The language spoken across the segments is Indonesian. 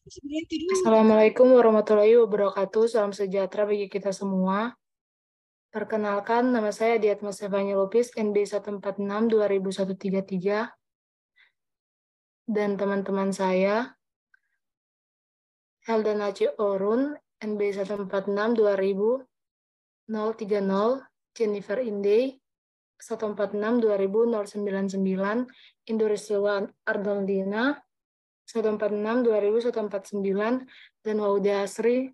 Assalamualaikum warahmatullahi wabarakatuh. Salam sejahtera bagi kita semua. Perkenalkan, nama saya Diatma Stefania Lupis, NB 146-20133, dan teman-teman saya, Helda Naci Orun, NB 146-2030, Jennifer Indey, 146-2099, Indoriswa Ardaldina, 146-2149, dan Wauda Asri,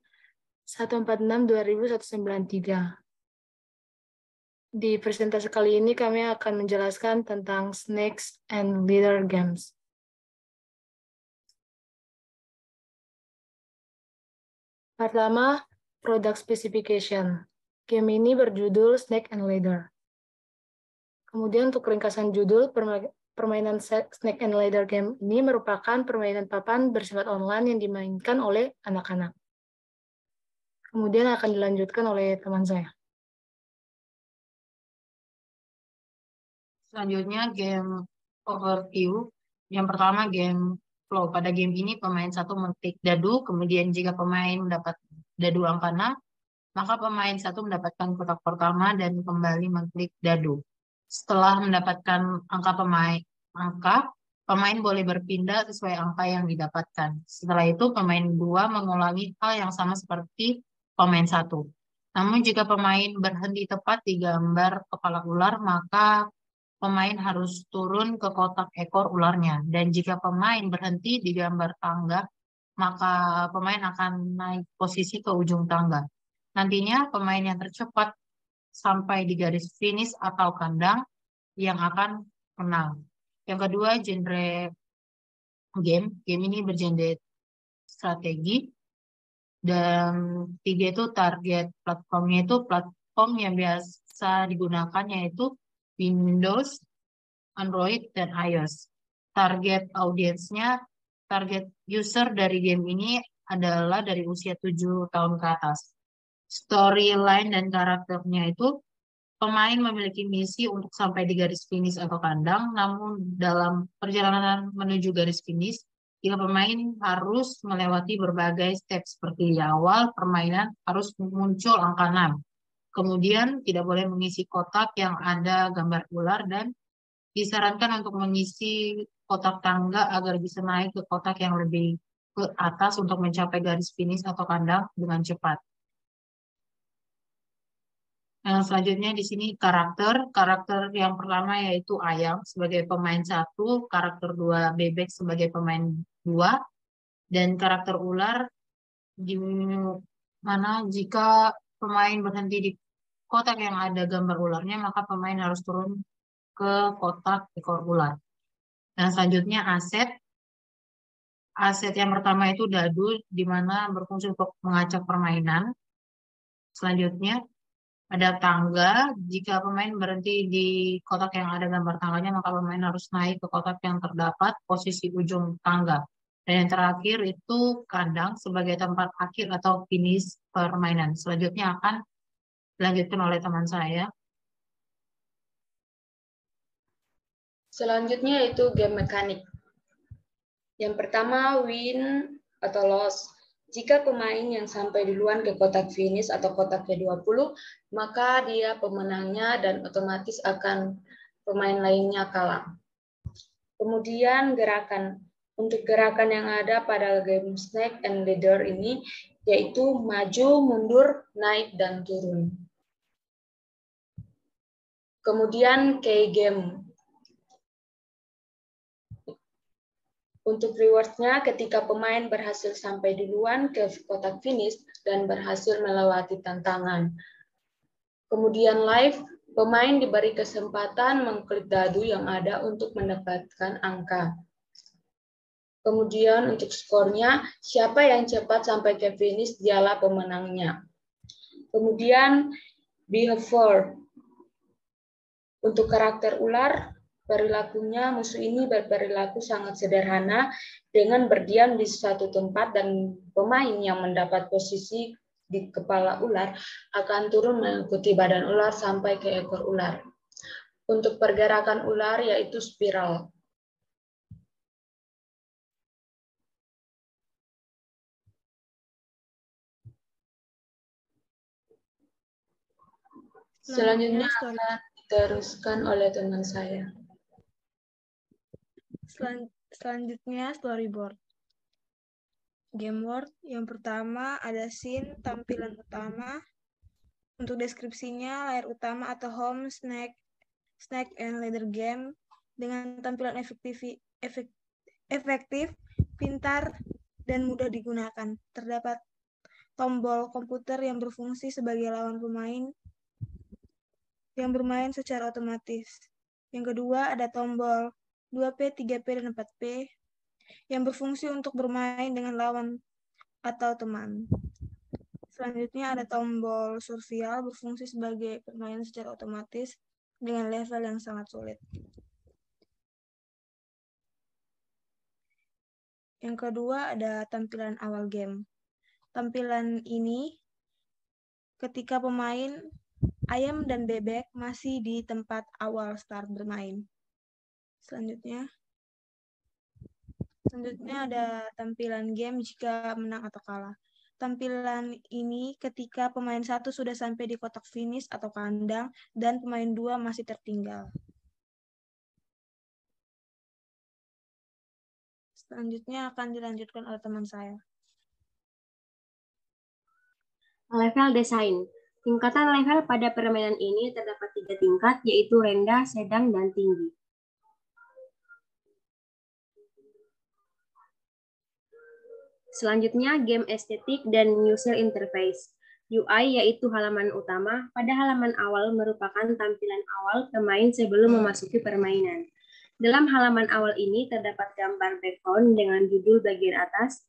146-2193. Di presentasi kali ini kami akan menjelaskan tentang Snakes and Leader Games. Pertama, Product Specification. Game ini berjudul Snake and Leader. Kemudian untuk ringkasan judul, permainan Snake and Leader Game ini merupakan permainan papan bersifat online yang dimainkan oleh anak-anak. Kemudian akan dilanjutkan oleh teman saya. Selanjutnya game overview. Yang pertama game flow. Pada game ini pemain satu mengklik dadu, kemudian jika pemain mendapat dadu angka 6, maka pemain satu mendapatkan kotak pertama dan kembali mengklik dadu. Setelah mendapatkan pemain boleh berpindah sesuai angka yang didapatkan. Setelah itu pemain dua mengulangi hal yang sama seperti pemain satu. Namun jika pemain berhenti tepat di gambar kepala ular, maka pemain harus turun ke kotak ekor ularnya. Dan jika pemain berhenti di gambar tangga, maka pemain akan naik posisi ke ujung tangga. Nantinya pemain yang tercepat sampai di garis finish atau kandang yang akan menang. Yang kedua, genre game. Game ini bergenre strategi. Dan tiga itu target platformnya itu platform yang biasa digunakan yaitu Windows, Android, dan iOS. Target user dari game ini adalah dari usia 7 tahun ke atas. Storyline dan karakternya itu pemain memiliki misi untuk sampai di garis finish atau kandang, namun dalam perjalanan menuju garis finish, jika pemain harus melewati berbagai step seperti di awal permainan harus muncul angka 6. Kemudian tidak boleh mengisi kotak yang ada gambar ular dan disarankan untuk mengisi kotak tangga agar bisa naik ke kotak yang lebih ke atas untuk mencapai garis finish atau kandang dengan cepat. Yang selanjutnya di sini karakter yang pertama yaitu ayam sebagai pemain satu, karakter dua bebek sebagai pemain dua, dan karakter ular di mana jika pemain berhenti di kotak yang ada gambar ularnya maka pemain harus turun ke kotak ekor ular. Dan selanjutnya aset. Aset yang pertama itu dadu, di mana berfungsi untuk mengacak permainan. Selanjutnya ada tangga. Jika pemain berhenti di kotak yang ada gambar tangganya, maka pemain harus naik ke kotak yang terdapat posisi ujung tangga. Dan yang terakhir itu kandang sebagai tempat akhir atau finish permainan. Selanjutnya akan dilanjutkan oleh teman saya. Selanjutnya itu game mekanik. Yang pertama, win atau loss. Jika pemain yang sampai duluan ke kotak finish atau kotak ke-20, maka dia pemenangnya dan otomatis akan pemain lainnya kalah. Kemudian gerakan. Untuk gerakan yang ada pada game Snake and Leader ini, yaitu maju, mundur, naik, dan turun. Kemudian key game. Untuk reward-nya ketika pemain berhasil sampai duluan ke kotak finish dan berhasil melewati tantangan. Kemudian live, pemain diberi kesempatan mengklik dadu yang ada untuk mendapatkan angka. Kemudian untuk skornya, siapa yang cepat sampai ke finish dialah pemenangnya. Kemudian behavior. Untuk karakter ular, perilakunya musuh ini berperilaku sangat sederhana dengan berdiam di satu tempat dan pemain yang mendapat posisi di kepala ular akan turun mengikuti badan ular sampai ke ekor ular. Untuk pergerakan ular yaitu spiral. Selanjutnya akan diteruskan oleh teman saya. Selanjutnya storyboard. Game word yang pertama ada scene, tampilan utama. Untuk deskripsinya, layar utama atau home, snack and ladder game dengan tampilan efektif, pintar, dan mudah digunakan. Terdapat tombol komputer yang berfungsi sebagai lawan pemain yang bermain secara otomatis. Yang kedua ada tombol 2P, 3P, dan 4P yang berfungsi untuk bermain dengan lawan atau teman. Selanjutnya ada tombol survival berfungsi sebagai permainan secara otomatis dengan level yang sangat sulit. Yang kedua ada tampilan awal game. Tampilan ini ketika pemain ayam dan bebek masih di tempat awal start bermain. Selanjutnya ada tampilan game jika menang atau kalah. Tampilan ini ketika pemain 1 sudah sampai di kotak finish atau kandang dan pemain 2 masih tertinggal. Selanjutnya akan dilanjutkan oleh teman saya. Level desain. Tingkatan level pada permainan ini terdapat 3 tingkat, yaitu rendah, sedang, dan tinggi. Selanjutnya, game estetik dan user interface. UI yaitu halaman utama. Pada halaman awal merupakan tampilan awal pemain sebelum memasuki permainan. Dalam halaman awal ini terdapat gambar background dengan judul bagian atas.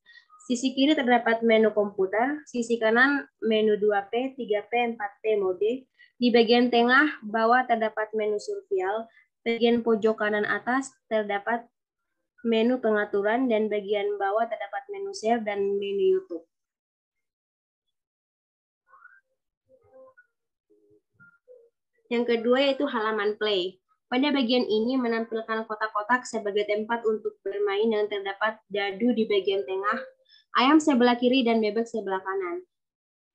Sisi kiri terdapat menu komputer, sisi kanan menu 2P, 3P, 4P mode. Di bagian tengah bawah terdapat menu survival. Bagian pojok kanan atas terdapat menu pengaturan, dan bagian bawah terdapat menu share dan menu YouTube. Yang kedua yaitu halaman play. Pada bagian ini menampilkan kotak-kotak sebagai tempat untuk bermain dan terdapat dadu di bagian tengah, ayam sebelah kiri dan bebek sebelah kanan.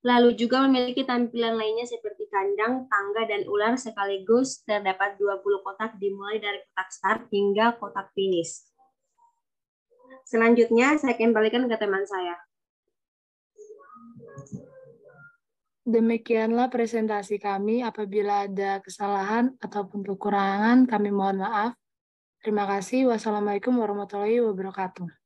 Lalu juga memiliki tampilan lainnya seperti kandang, tangga, dan ular sekaligus terdapat 20 kotak dimulai dari kotak start hingga kotak finish. Selanjutnya, saya kembalikan ke teman saya. Demikianlah presentasi kami. Apabila ada kesalahan ataupun kekurangan, kami mohon maaf. Terima kasih. Wassalamualaikum warahmatullahi wabarakatuh.